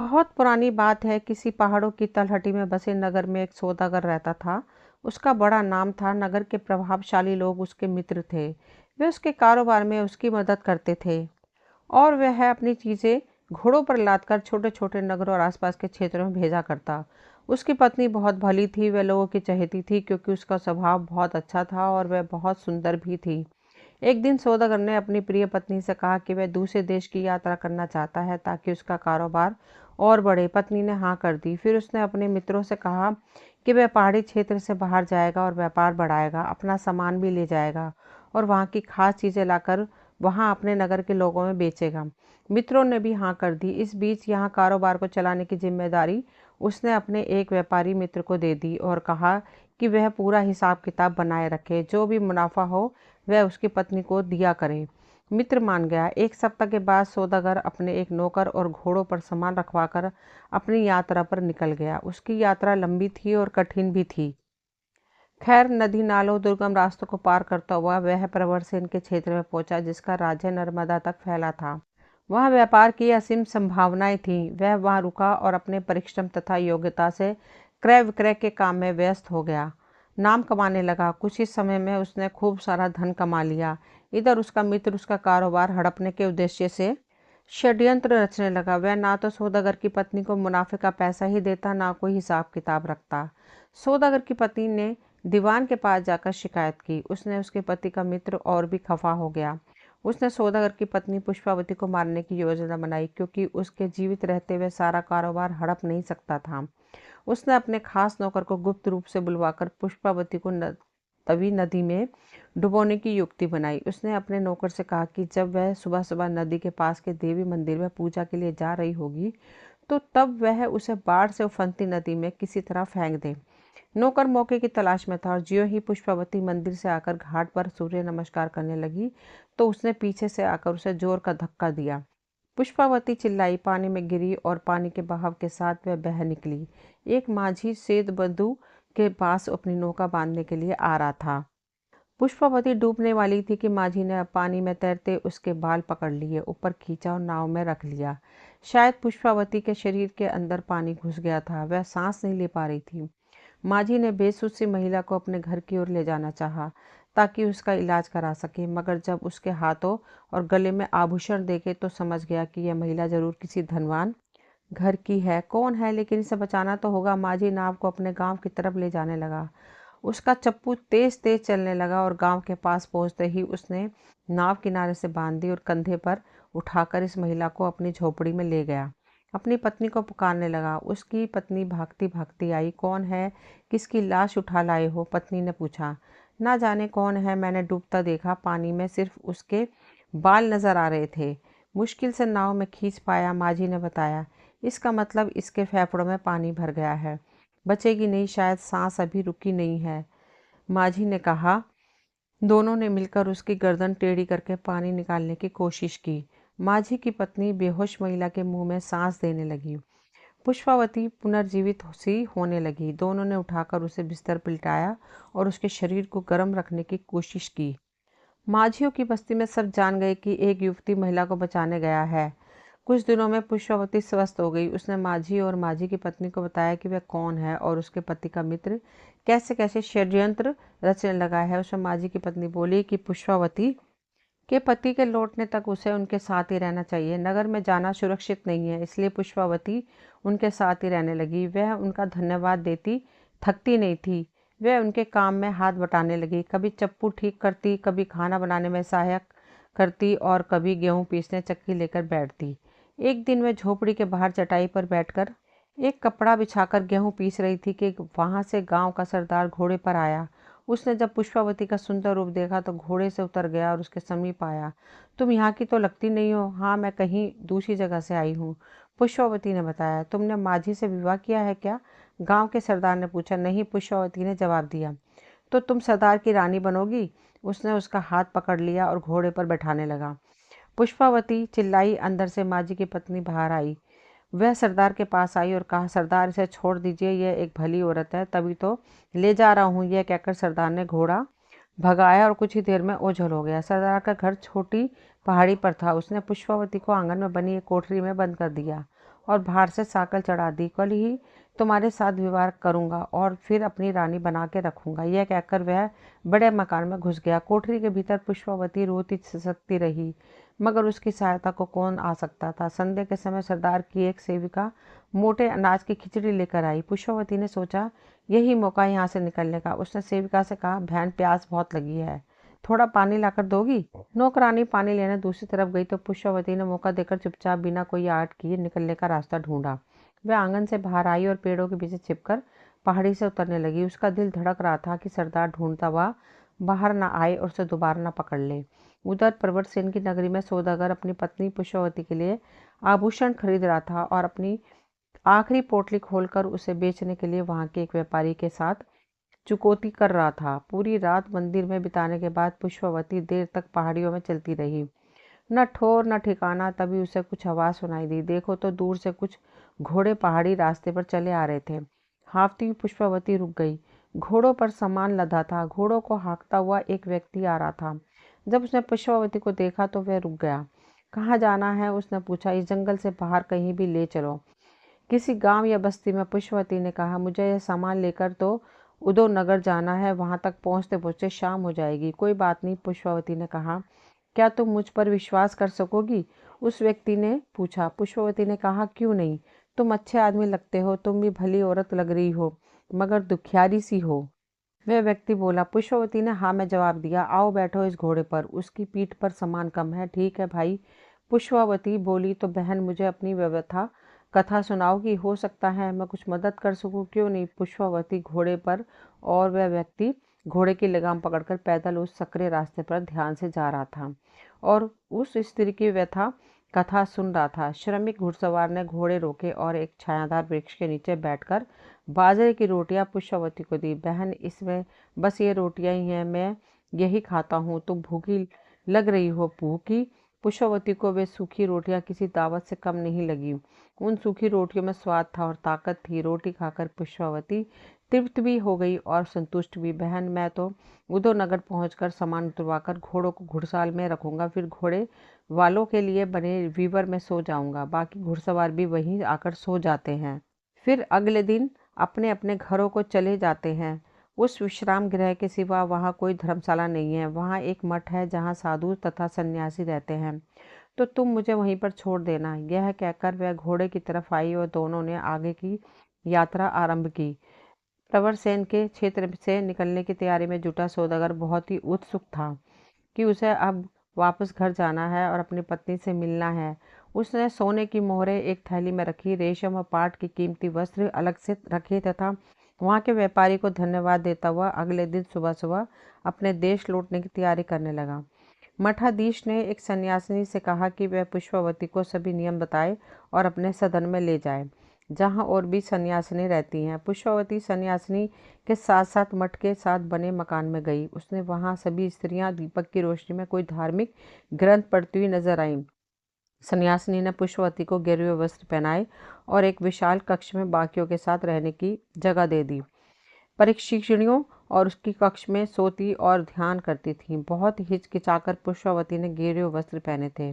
बहुत पुरानी बात है। किसी पहाड़ों की तलहटी में बसे नगर में एक सौदागर रहता था। उसका बड़ा नाम था। नगर के प्रभावशाली लोग उसके मित्र थे। वे उसके कारोबार में उसकी मदद करते थे और वह अपनी चीजें घोड़ों पर लादकर छोटे छोटे नगरों और आसपास के क्षेत्रों में भेजा करता। उसकी पत्नी बहुत भली थी। वह लोगों की चहेती थी क्योंकि उसका स्वभाव बहुत अच्छा था और वह बहुत सुंदर भी थी। एक दिन सौदागर ने अपनी प्रिय पत्नी से कहा कि वह दूसरे देश की यात्रा करना चाहता है ताकि उसका कारोबार और बढ़े। पत्नी ने हाँ कर दी। फिर उसने अपने मित्रों से कहा कि वह पहाड़ी क्षेत्र से बाहर जाएगा और व्यापार बढ़ाएगा, अपना सामान भी ले जाएगा और वहाँ की खास चीज़ें लाकर वहाँ अपने नगर के लोगों में बेचेगा। मित्रों ने भी हाँ कर दी। इस बीच यहाँ कारोबार को चलाने की जिम्मेदारी उसने अपने एक व्यापारी मित्र को दे दी और कहा कि वह पूरा हिसाब किताब बनाए रखे। जो भी मुनाफा हो वह उसकी पत्नी को दिया करे। मित्र मान गया। एक सप्ताह के बाद सौदागर अपने एक नौकर और घोड़ों पर सामान रखवाकर अपनी यात्रा पर निकल गया। उसकी यात्रा लंबी थी और कठिन भी थी। खैर, नदी नालों दुर्गम रास्तों को पार करता हुआ वह प्रवरसेन के क्षेत्र में पहुंचा जिसका राज्य नर्मदा तक फैला था। वहां व्यापार की असीम संभावनाएं थीं। वह वहां रुका और अपने परिश्रम तथा योग्यता से क्रय विक्रय के काम में व्यस्त हो गया। नाम कमाने लगा। कुछ ही समय में उसने खूब सारा धन कमा लिया। इधर उसका मित्र उसका कारोबार हड़पने के उद्देश्य से षड्यंत्र रचने लगा। वह ना तो सौदागर की पत्नी को मुनाफे का पैसा ही देता, ना कोई हिसाब किताब रखता। सौदागर की पत्नी ने दीवान के पास जाकर शिकायत की। उसने उसके पति का मित्र और भी खफा हो गया। उसने सौदागर की पत्नी पुष्पावती को मारने की योजना बनाई क्योंकि उसके जीवित रहते हुए सारा कारोबार हड़प नहीं सकता था। उसने अपने खास नौकर को गुप्त रूप से बुलवाकर पुष्पावती को तवी नदी में डुबोने की युक्ति बनाई। उसने अपने नौकर से कहा कि जब वह सुबह सुबह नदी के पास के देवी मंदिर में पूजा के लिए जा रही होगी तो तब वह उसे बाढ़ से उफनती नदी में किसी तरह फेंक दे। नौकर मौके की तलाश में था और ज्यों ही पुष्पावती मंदिर से आकर घाट पर सूर्य नमस्कार करने लगी तो उसने पीछे से आकर उसे जोर का धक्का दिया। पुष्पावती चिल्लाई, पानी में गिरी और पानी के बहाव के साथ वह बह निकली। एक माझी सेतबंधु के पास अपनी नौका बांधने के लिए आ रहा था। पुष्पावती डूबने वाली थी कि माझी ने पानी में तैरते उसके बाल पकड़ लिए, ऊपर खींचा और नाव में रख लिया। शायद पुष्पावती के शरीर के अंदर पानी घुस गया था। वह सांस नहीं ले पा रही थी। माझी ने बेसुध सी महिला को अपने घर की ओर ले जाना चाहा ताकि उसका इलाज करा सके, मगर जब उसके हाथों और गले में आभूषण देखे तो समझ गया कि यह महिला जरूर किसी धनवान घर की है। कौन है, लेकिन इसे बचाना तो होगा। माझी नाव को अपने गांव की तरफ ले जाने लगा। उसका चप्पू तेज तेज चलने लगा और गांव के पास पहुंचते ही उसने नाव किनारे से बांध दी और कंधे पर उठाकर इस महिला को अपनी झोपड़ी में ले गया। अपनी पत्नी को पुकारने लगा। उसकी पत्नी भागती भागती आई। कौन है, किसकी लाश उठा लाए हो? पत्नी ने पूछा। ना जाने कौन है, मैंने डूबता देखा। पानी में सिर्फ उसके बाल नजर आ रहे थे। मुश्किल से नाव में खींच पाया, माझी ने बताया। इसका मतलब इसके फेफड़ों में पानी भर गया है, बचेगी नहीं, शायद सांस अभी रुकी नहीं है, माझी ने कहा। दोनों ने मिलकर उसकी गर्दन टेढ़ी करके पानी निकालने की कोशिश की। माझी की पत्नी बेहोश महिला के मुंह में सांस देने लगी। पुष्पावती पुनर्जीवित सी होने लगी। दोनों ने उठाकर उसे बिस्तर पर लिटाया और उसके शरीर को गर्म रखने की कोशिश की। माझियों की बस्ती में सब जान गए कि एक युवती महिला को बचाने गया है। कुछ दिनों में पुष्पावती स्वस्थ हो गई। उसने माझी और माझी की पत्नी को बताया कि वह कौन है और उसके पति का मित्र कैसे कैसे षड्यंत्र रचने लगा है। उसमें माझी की पत्नी बोली कि पुष्पावती के पति के लौटने तक उसे उनके साथ ही रहना चाहिए। नगर में जाना सुरक्षित नहीं है, इसलिए पुष्पावती उनके साथ ही रहने लगी। वह उनका धन्यवाद देती थकती नहीं थी। वह उनके काम में हाथ बटाने लगी। कभी चप्पू ठीक करती, कभी खाना बनाने में सहायक करती और कभी गेहूं पीसने चक्की लेकर बैठती। एक दिन वह झोपड़ी के बाहर चटाई पर बैठकर एक कपड़ा बिछाकर गेहूं पीस रही थी कि वहां से गांव का सरदार घोड़े पर आया। उसने जब पुष्पावती का सुंदर रूप देखा तो घोड़े से उतर गया और उसके समीप आया। तुम यहाँ की तो लगती नहीं हो। हाँ, मैं कहीं दूसरी जगह से आई हूँ, पुष्पावती ने बताया। तुमने माझी से विवाह किया है क्या? गांव के सरदार ने पूछा। नहीं, पुष्पावती ने जवाब दिया। तो तुम सरदार की रानी बनोगी? उसने उसका हाथ पकड़ लिया और घोड़े पर बैठाने लगा। पुष्पावती चिल्लाई। अंदर से माझी की पत्नी बाहर आई। वह सरदार के पास आई और कहा, सरदार इसे छोड़ दीजिए, यह एक भली औरत है, तभी तो ले जा रहा हूँ। यह कहकर सरदार ने घोड़ा भगाया और कुछ ही देर में ओझल हो गया। सरदार का घर छोटी पहाड़ी पर था। उसने पुष्पावती को आंगन में बनी एक कोठरी में बंद कर दिया और बाहर से साकल चढ़ा दी। कल ही तुम्हारे साथ विवाह करूंगा और फिर अपनी रानी बना के रखूंगा। यह कहकर वह बड़े मकान में घुस गया। कोठरी के भीतर पुष्पावती रोती सिसकती रही, मगर उसकी सहायता को कौन आ सकता था। संध्या के समय सरदार की एक सेविका मोटे अनाज की खिचड़ी लेकर आई। पुष्पावती ने सोचा यही मौका यहाँ से निकलने का। उसने सेविका से कहा, बहन प्यास बहुत लगी है, थोड़ा पानी लाकर दोगी? नौकरानी पानी लेने दूसरी तरफ गई तो पुष्पावती ने मौका देकर चुपचाप बिना कोई आर्ट किए निकलने का रास्ता ढूंढा। वह आंगन से बाहर आई और पेड़ों के पीछे छिपकर पहाड़ी से उतरने लगी। उसका दिल धड़क रहा था कि सरदार ढूंढता हुआ बाहर न आए और उसे दोबारा न पकड़ ले। उधर प्रवरसेन की नगरी में सौदागर अपनी पत्नी पुष्पावती के लिए आभूषण खरीद रहा था और अपनी आखिरी पोटली खोलकर उसे बेचने के लिए वहां के एक व्यापारी के साथ चुकौती कर रहा था। पूरी रात मंदिर में बिताने के बाद पुष्पावती देर तक पहाड़ियों में चलती रही। न ठोर न ठिकाना। तभी उसे कुछ आवाज सुनाई दी। देखो तो दूर से कुछ घोड़े पहाड़ी रास्ते पर चले आ रहे थे। हाँफती हुई पुष्पावती रुक गई। घोड़ों पर सामान लदा था। घोड़ों को हाँकता हुआ एक व्यक्ति आ रहा था। जब उसने पुष्पावती को देखा तो वह रुक गया। कहाँ जाना है? उसने पूछा। इस जंगल से बाहर कहीं भी ले चलो, किसी गांव या बस्ती में। पुष्पावती ने कहा, मुझे यह सामान लेकर तो उदो नगर जाना है, वहां तक पहुंचते पहुंचते शाम हो जाएगी। कोई बात नहीं, पुष्पावती ने कहा। क्या तुम मुझ पर विश्वास कर सकोगी? उस व्यक्ति ने पूछा। पुष्पावती ने कहा, क्यों नहीं, तुम अच्छे आदमी लगते हो, तुम भी भली औरत लग रही हो, मगर दुखियारी सी हो। वह व्यक्ति बोला। पुष्पावती ने हाँ में जवाब दिया। आओ बैठो इस घोड़े पर, उसकी पीठ पर सामान कम है। ठीक है भाई। पुष्पावती बोली, तो बहन मुझे अपनी व्यथा कथा सुनाओगी? हो सकता है मैं कुछ मदद कर सकूं। क्यों नहीं? पुष्पावती घोड़े पर और वह व्यक्ति घोड़े की लगाम पकड़कर पैदल उस सकरे रास्ते पर ध्यान से जा रहा था और उस स्त्री की व्यथा कथा सुन रहा था। श्रमिक घुड़सवार ने घोड़े रोके और एक छायादार वृक्ष के नीचे बैठकर बाजरे की रोटियां पुष्पावती को दी। बहन, इसमें बस ये रोटियां ही हैं, मैं यही खाता हूँ। तुम भूखी लग रही हो? भूखी? पुष्पावती को वे सूखी रोटियां किसी दावत से कम नहीं लगी। उन सूखी रोटियों में स्वाद था और ताकत थी। रोटी खाकर पुष्पावती तृप्त भी हो गई और संतुष्ट भी। बहन, मैं तो उदयनगर पहुंचकर सामान उतरवाकर घोड़ों को घुड़साल में रखूंगा, फिर घोड़े वालों के लिए बने वीवर में सो जाऊंगा। बाकी घुड़सवार भी वहीं आकर सो जाते हैं, फिर अगले दिन अपने अपने घरों को चले जाते हैं। उस विश्राम गृह के सिवा वहाँ कोई धर्मशाला नहीं है। वहाँ एक मठ है जहाँ साधु तथा सन्यासी रहते हैं, तो तुम मुझे वहीं पर छोड़ देना। यह कहकर वह घोड़े की तरफ आई और दोनों ने आगे की यात्रा आरंभ की। प्रवरसेन के क्षेत्र से निकलने की तैयारी में जुटा सौदागर बहुत ही उत्सुक था कि उसे अब वापस घर जाना है और अपनी पत्नी से मिलना है। उसने सोने की मोहरें एक थैली में रखी, रेशम और पाट की कीमती वस्त्र अलग से रखे तथा वहां के व्यापारी को धन्यवाद देता हुआ अगले दिन सुबह सुबह अपने देश लौटने की तैयारी करने लगा। मठाधीश ने एक सन्यासिनी से कहा कि वह पुष्पावती को सभी नियम बताए और अपने सदन में ले जाए, जहां और भी सन्यासिनी रहती हैं। पुष्पावती सन्यासिनी के साथ साथ मठ के साथ बने मकान में गई। उसने वहां सभी स्त्रियां दीपक की रोशनी में कोई धार्मिक ग्रंथ पढ़ती हुई नजर आईं। सन्यासिनी ने पुष्पावती को गेरुए वस्त्र पहनाए और एक विशाल कक्ष में बाकियों के साथ रहने की जगह दे दी। परीक्षिणियों और उसकी कक्ष में सोती और ध्यान करती थीं। बहुत हिचकिचाकर पुष्पावती ने गेरुए वस्त्र पहने थे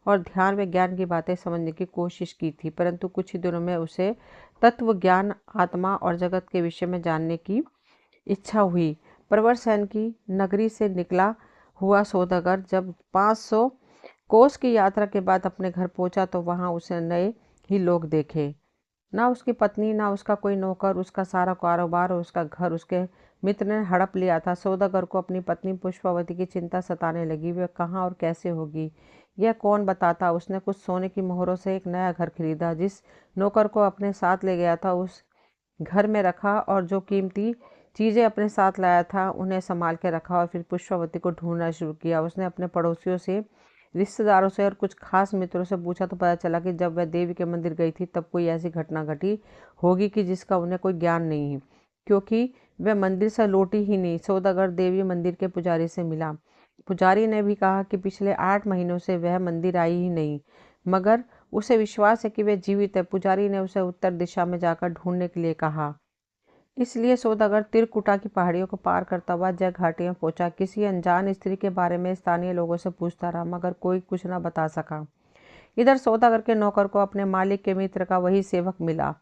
और ध्यान व ज्ञान की बातें समझने की कोशिश की थी, परंतु कुछ ही दिनों में उसे तत्व ज्ञान, आत्मा और जगत के विषय में जानने की इच्छा हुई। प्रवरसेन की नगरी से निकला हुआ सौदागर जब 500 कोस की यात्रा के बाद अपने घर पहुंचा तो वहां उसे नए ही लोग देखे। ना उसकी पत्नी, ना उसका कोई नौकर, उसका सारा कारोबार और उसका घर उसके मित्र ने हड़प लिया था। सौदागर को अपनी पत्नी पुष्पावती की चिंता सताने लगी। वह कहाँ और कैसे होगी, यह कौन बताता। उसने कुछ सोने की मोहरों से एक नया घर खरीदा। जिस नौकर को अपने साथ ले गया था उस घर में रखा और जो कीमती चीज़ें अपने साथ लाया था उन्हें संभाल के रखा और फिर पुष्पावती को ढूंढना शुरू किया। उसने अपने पड़ोसियों से, रिश्तेदारों से और कुछ खास मित्रों से पूछा तो पता चला कि जब वह देवी के मंदिर गई थी तब कोई ऐसी घटना घटी होगी कि जिसका उन्हें कोई ज्ञान नहीं है, क्योंकि वह मंदिर से लौटी ही नहीं। सौदागर देवी मंदिर के पुजारी से मिला। पुजारी ने भी कहा कि पिछले 8 महीनों से वह मंदिर आई ही नहीं, मगर उसे विश्वास है कि वह जीवित है। पुजारी ने उसे उत्तर दिशा में जाकर ढूंढने के लिए कहा। इसलिए सौदागर तिरकुटा की पहाड़ियों को पार करता हुआ जय घाटी में पहुंचा। किसी अनजान स्त्री के बारे में स्थानीय लोगों से पूछता रहा, मगर कोई कुछ न बता सका। इधर सौदागर के नौकर को अपने मालिक के मित्र का वही सेवक मिला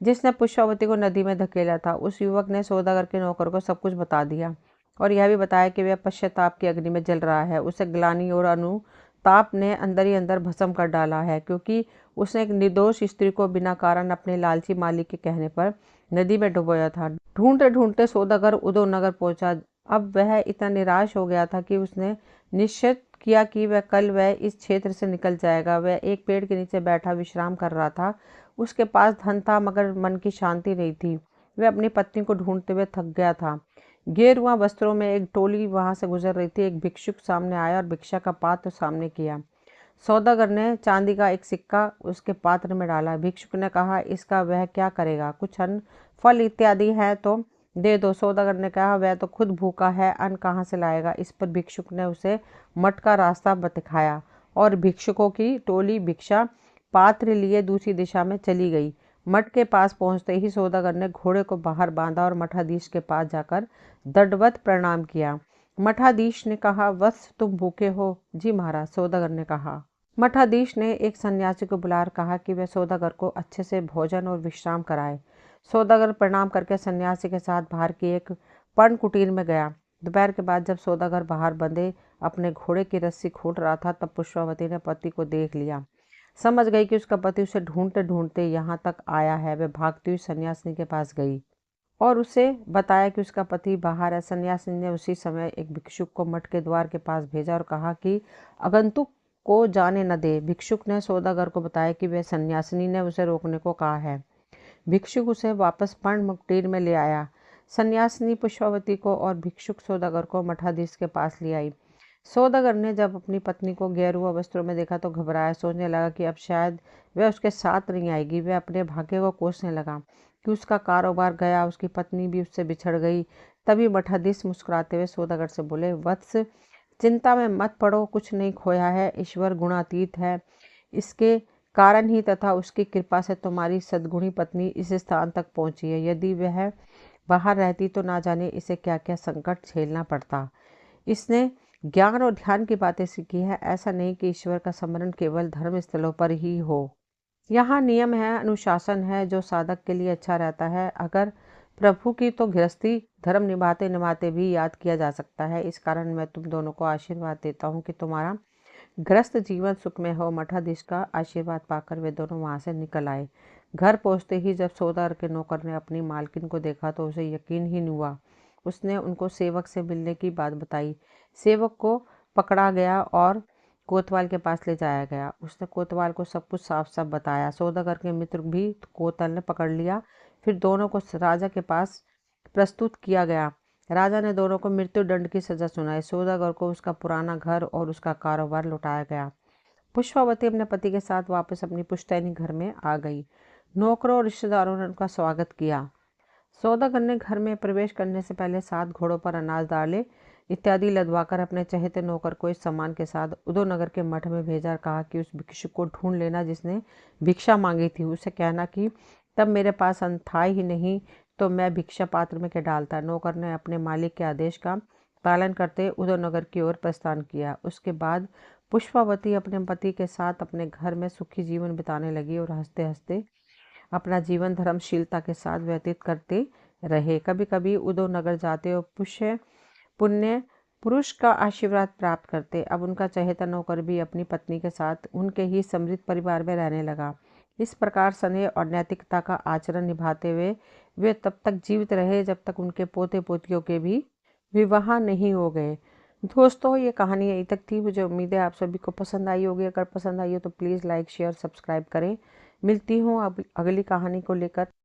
जिसने पुष्पावती को नदी में धकेला था। उस युवक ने सौदागर के नौकर को सब कुछ बता दिया और यह भी बताया कि वह पश्चाताप की अग्नि में जल रहा है। उसे ग्लानि और अनुताप ने अंदर ही अंदर भस्म कर डाला है, क्योंकि उसने एक निर्दोष स्त्री को बिना कारण अपने लालची मालिक के कहने पर नदी में डुबोया था। ढूंढते ढूंढते सौदागर उदयनगर पहुंचा। अब वह इतना निराश हो गया था कि उसने निश्चित किया कि वह इस क्षेत्र से निकल जाएगा। वह एक पेड़ के नीचे बैठा विश्राम कर रहा था। उसके पास धन था मगर मन की शांति नहीं थी। वह अपनी पत्नी को ढूंढते हुए थक गया था। गेरुआ वस्त्रों में एक टोली वहां से गुजर रही थी। एक भिक्षुक सामने आया और भिक्षा का पात्र सामने किया। सौदागर ने चांदी का एक सिक्का उसके पात्र में डाला। भिक्षुक ने कहा, इसका वह क्या करेगा? कुछ अन्न फल इत्यादि है तो दे दो। सौदागर ने कहा, वह तो खुद भूखा है, अन्न कहाँ से लाएगा? इस पर भिक्षुक ने उसे मठ का रास्ता दिखाया और भिक्षुकों की टोली भिक्षा पात्र लिए दूसरी दिशा में चली गई। मठ के पास पहुंचते ही सौदागर ने घोड़े को बाहर बांधा और मठाधीश के पास जाकर दंडवत प्रणाम किया। मठाधीश ने कहा, वत्स तुम भूखे हो? जी महाराज, सौदागर ने कहा। मठाधीश ने एक सन्यासी को बुलाकर कहा कि वह सौदागर को अच्छे से भोजन और विश्राम कराए। सौदागर प्रणाम करके सन्यासी के साथ बाहर की एक पर्ण कुटीर में गया। दोपहर के बाद जब सौदागर बाहर बंधे अपने घोड़े की रस्सी खोल रहा था तब पुष्पावती ने पति को देख लिया। समझ गई कि उसका पति उसे ढूंढते ढूंढते यहाँ तक आया है। वह भागती हुई सन्यासिनी के पास गई और उसे बताया कि उसका पति बाहर है। सन्यासिनी ने उसी समय एक भिक्षुक को मठ के द्वार के पास भेजा और कहा कि आगंतुक को जाने न दे। भिक्षुक ने सौदागर को बताया कि वह सन्यासिनी ने उसे रोकने को कहा है। भिक्षुक उसे वापस पर्ण कुटीर में ले आया। सन्यासिनी पुष्पावती को और भिक्षुक सौदागर को मठाधीश के पास ले आई। सौदागर ने जब अपनी पत्नी को गेरुआ वस्त्रों में देखा तो घबराया। सोचने लगा कि अब शायद वह उसके साथ नहीं आएगी। वह अपने भाग्य को कोसने लगा कि उसका कारोबार गया, उसकी पत्नी भी उससे बिछड़ गई। तभी मठाधीश मुस्कुराते हुए सौदागर से बोले, वत्स चिंता में मत पड़ो, कुछ नहीं खोया है। ईश्वर गुणातीत है, इसके कारण ही तथा उसकी कृपा से तुम्हारी सद्गुणी पत्नी इस स्थान तक पहुंची है। यदि वह बाहर रहती तो ना जाने इसे क्या क्या संकट झेलना पड़ता। इसने ज्ञान और ध्यान की बातें सीखी है। ऐसा नहीं कि ईश्वर का स्मरण केवल धर्म स्थलों पर ही हो। यहाँ नियम है, अनुशासन है, जो साधक के लिए अच्छा रहता है। अगर प्रभु की तो गृहस्थी धर्म निभाते निभाते भी याद किया जा सकता है। इस कारण मैं तुम दोनों को आशीर्वाद देता हूँ कि तुम्हारा गृहस्थ जीवन सुखमय हो। मठाधीश का आशीर्वाद पाकर वे दोनों वहां से निकल आए। घर पहुंचते ही जब सौदागर के नौकर ने अपनी मालकिन को देखा तो उसे यकीन ही नहीं हुआ। उसने उनको सेवक से मिलने की बात बताई। सेवक को पकड़ा गया और कोतवाल के पास ले जाया गया। उसने कोतवाल को सब कुछ साफ साफ बताया। सौदागर के मित्र भी कोतवाल ने पकड़ लिया। फिर दोनों को राजा के पास प्रस्तुत किया गया। राजा ने दोनों को मृत्यु दंड की सजा सुनाई। सौदागर को उसका पुराना घर और उसका कारोबार लौटाया गया। पुष्पावती अपने पति के साथ वापस अपनी पुश्तैनी घर में आ गई। नौकरों और रिश्तेदारों ने उनका स्वागत किया। सौदागर ने घर में प्रवेश करने से पहले 7 घोड़ों पर अनाज दाले इत्यादि लदवाकर अपने चहेते नौकर को इस सम्मान के साथ उदयनगर के मठ में भेजा और कहा कि उस भिक्षुक को ढूंढ लेना जिसने भिक्षा मांगी थी। उसे कहना कि तब मेरे पास अन्न था ही नहीं तो मैं भिक्षा पात्र में क्या डालता। नौकर ने अपने मालिक के आदेश का पालन करते उदयनगर की ओर प्रस्थान किया। उसके बाद पुष्पावती अपने पति के साथ अपने घर में सुखी जीवन बिताने लगी और हंसते हंसते अपना जीवन धर्मशीलता के साथ व्यतीत करते रहे। कभी कभी उदयनगर जाते और पुण्य पुरुष का आशीर्वाद प्राप्त करते। अब उनका चहेता नौकर भी अपनी पत्नी के साथ उनके ही समृद्ध परिवार में रहने लगा। इस प्रकार स्नेह और नैतिकता का आचरण निभाते हुए वे तब तक जीवित रहे जब तक उनके पोते पोतियों के भी विवाह नहीं हो गए। दोस्तों, ये कहानी यहीं तक थी। मुझे उम्मीद है आप सभी को पसंद आई होगी। अगर पसंद आई हो तो प्लीज़ लाइक शेयर सब्सक्राइब करें। मिलती हूँ अब अगली कहानी को लेकर।